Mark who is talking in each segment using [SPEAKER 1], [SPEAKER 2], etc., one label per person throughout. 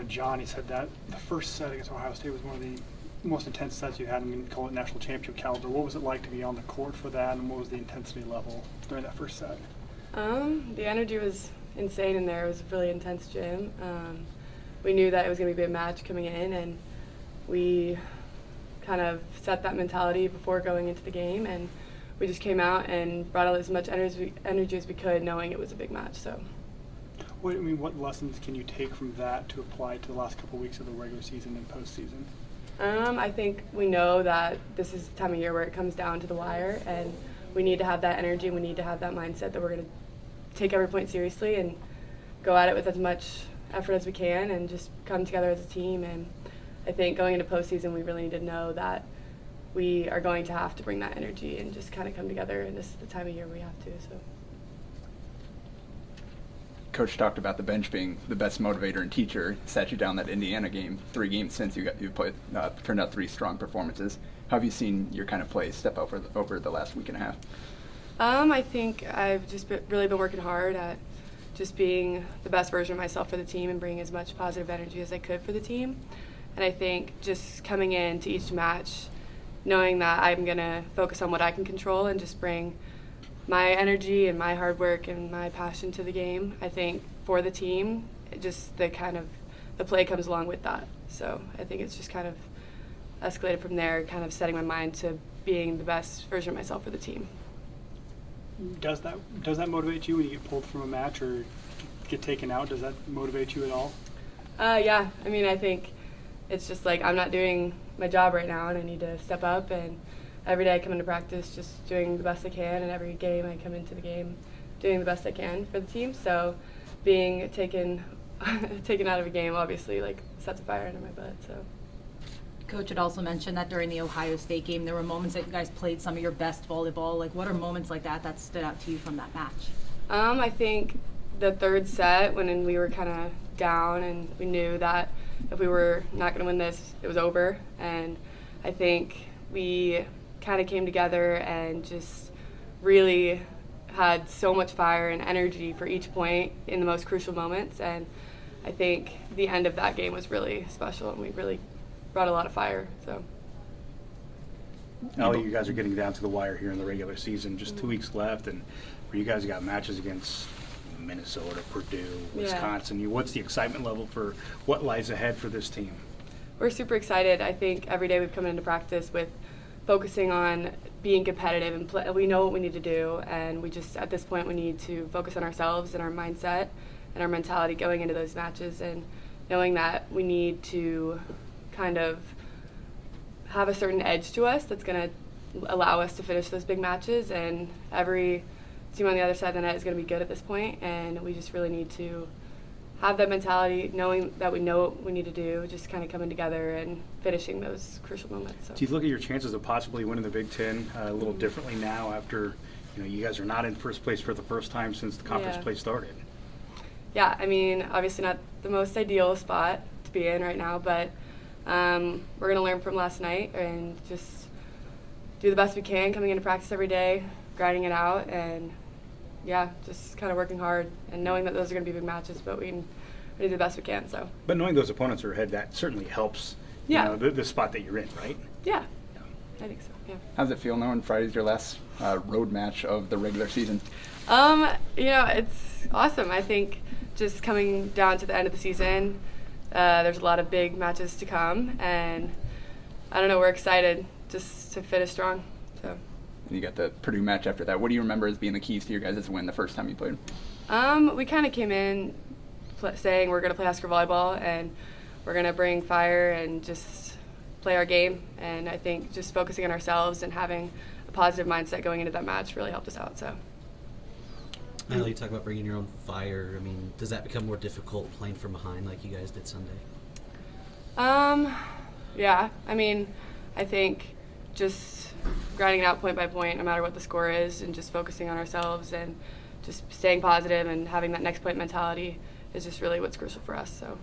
[SPEAKER 1] to John, he said that the first set against Ohio State was one of the most intense sets you had. I mean, call it national championship caliber. What was it like to be on the court for that, and what was the intensity level during that first set?
[SPEAKER 2] The energy was insane in there. It was a really intense gym. We knew that it was going to be a big match coming in, and we kind of set that mentality before going into the game, and we just came out and brought out as much energy as we could, knowing it was a big match. So,
[SPEAKER 1] what lessons can you take from that to apply to the last couple of weeks of the regular season and postseason?
[SPEAKER 2] I think we know that this is the time of year where it comes down to the wire, and we need to have that energy, and we need to have that mindset that we're going to take every point seriously and go at it with as much effort as we can and just come together as a team. And I think going into postseason, we really need to know that we are going to have to bring that energy and just kind of come together, and this is the time of year we have to. So.
[SPEAKER 3] Coach talked about the bench being the best motivator and teacher. Sat you down that Indiana game, 3 games since you played, turned out 3 strong performances. How have you seen your kind of play step up over the last week and a half?
[SPEAKER 2] I think I've just really been working hard at just being the best version of myself for the team and bringing as much positive energy as I could for the team. And I think just coming into each match, knowing that I'm going to focus on what I can control and just bring my energy and my hard work and my passion to the game. I think for the team, just the play comes along with that. So I think it's just kind of escalated from there, kind of setting my mind to being the best version of myself for the team.
[SPEAKER 1] Does that motivate you when you get pulled from a match or get taken out? Does that motivate you at all?
[SPEAKER 2] Yeah. I mean, I think it's just like I'm not doing my job right now, and I need to step up. And every day I come into practice just doing the best I can, and every game I come into the game doing the best I can for the team. So being taken out of a game obviously sets a fire under my butt. So.
[SPEAKER 4] Coach had also mentioned that during the Ohio State game, there were moments that you guys played some of your best volleyball. What are moments like that stood out to you from that match?
[SPEAKER 2] I think the third set, when we were kind of down and we knew that if we were not going to win this, it was over. And I think we kind of came together and just really had so much fire and energy for each point in the most crucial moments. And I think the end of that game was really special, and we really brought a lot of fire. So,
[SPEAKER 5] Ally, you guys are getting down to the wire here in the regular season. Just 2 weeks left, and you guys got matches against Minnesota, Purdue, Wisconsin.
[SPEAKER 2] Yeah.
[SPEAKER 5] What's the excitement level for what lies ahead for this team?
[SPEAKER 2] We're super excited. I think every day we've come into practice with focusing on being competitive, and we know what we need to do, and we just, at this point, we need to focus on ourselves and our mindset and our mentality going into those matches, and knowing that we need to kind of have a certain edge to us that's going to allow us to finish those big matches, and every team on the other side of the net is going to be good at this point, and we just really need to have that mentality, knowing that we know what we need to do, just kind of coming together and finishing those crucial moments. So.
[SPEAKER 5] Do you look at your chances of possibly winning the Big Ten a little differently now after you guys are not in first place for the first time since the conference play started?
[SPEAKER 2] Yeah, I mean, obviously not the most ideal spot to be in right now, but we're going to learn from last night and just do the best we can coming into practice every day, grinding it out, and just kind of working hard and knowing that those are going to be big matches, but we do the best we can. So.
[SPEAKER 5] But knowing those opponents are ahead, that certainly helps. The spot that you're in, right?
[SPEAKER 2] Yeah, I think so. Yeah.
[SPEAKER 3] How's it feel knowing Friday's your last road match of the regular season?
[SPEAKER 2] It's awesome. I think just coming down to the end of the season, there's a lot of big matches to come, and I don't know, we're excited just to finish strong. So.
[SPEAKER 3] You got the Purdue match after that. What do you remember as being the keys to your guys' win the first time you played?
[SPEAKER 2] We kind of came in saying we're going to play Husker volleyball, and we're going to bring fire and just play our game. And I think just focusing on ourselves and having a positive mindset going into that match really helped us out. So.
[SPEAKER 6] Ally, you talk about bringing your own fire. I mean, does that become more difficult playing from behind like you guys did Sunday?
[SPEAKER 2] Yeah. I mean, I think just grinding it out point by point, no matter what the score is, and just focusing on ourselves and just staying positive and having that next point mentality is just really what's crucial for us. So.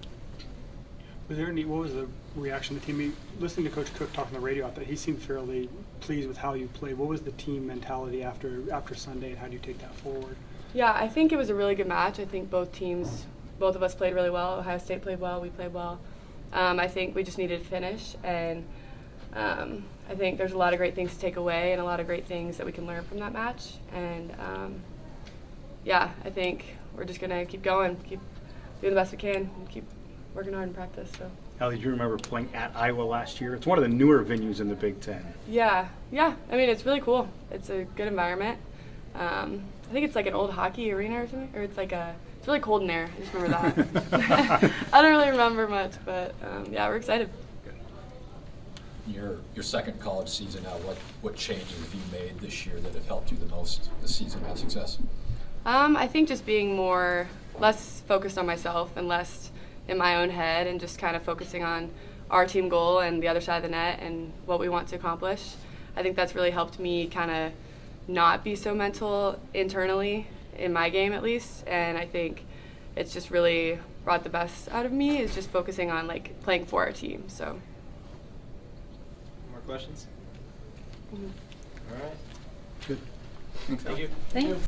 [SPEAKER 1] What was the reaction of the team? Listening to Coach Cook talk on the radio, I thought he seemed fairly pleased with how you played. What was the team mentality after Sunday, and how do you take that forward?
[SPEAKER 2] Yeah, I think it was a really good match. I think both teams both of us played really well. Ohio State played well. We played well. I think we just needed to finish, and I think there's a lot of great things to take away and a lot of great things that we can learn from that match. And yeah, I think we're just gonna keep going, keep doing the best we can, and keep working hard in practice. So.
[SPEAKER 5] Ally, do you remember playing at Iowa last year? It's one of the newer venues in the Big Ten.
[SPEAKER 2] Yeah. I mean, it's really cool. It's a good environment. I think it's like an old hockey arena or something, or it's really cold in there. I just remember that. I don't really remember much, but yeah, we're excited.
[SPEAKER 7] Your second college season now, what changes have you made this year that have helped you the most this season have success?
[SPEAKER 2] I think just being less focused on myself and less in my own head, and just kind of focusing on our team goal and the other side of the net and what we want to accomplish. I think that's really helped me kind of not be so mental internally in my game, at least. And I think it's just really brought the best out of me, is just focusing on like playing for our team. So.
[SPEAKER 8] More questions?
[SPEAKER 2] Mm-hmm.
[SPEAKER 8] All right.
[SPEAKER 3] Good. Thanks,
[SPEAKER 8] Thank you.
[SPEAKER 4] Thanks.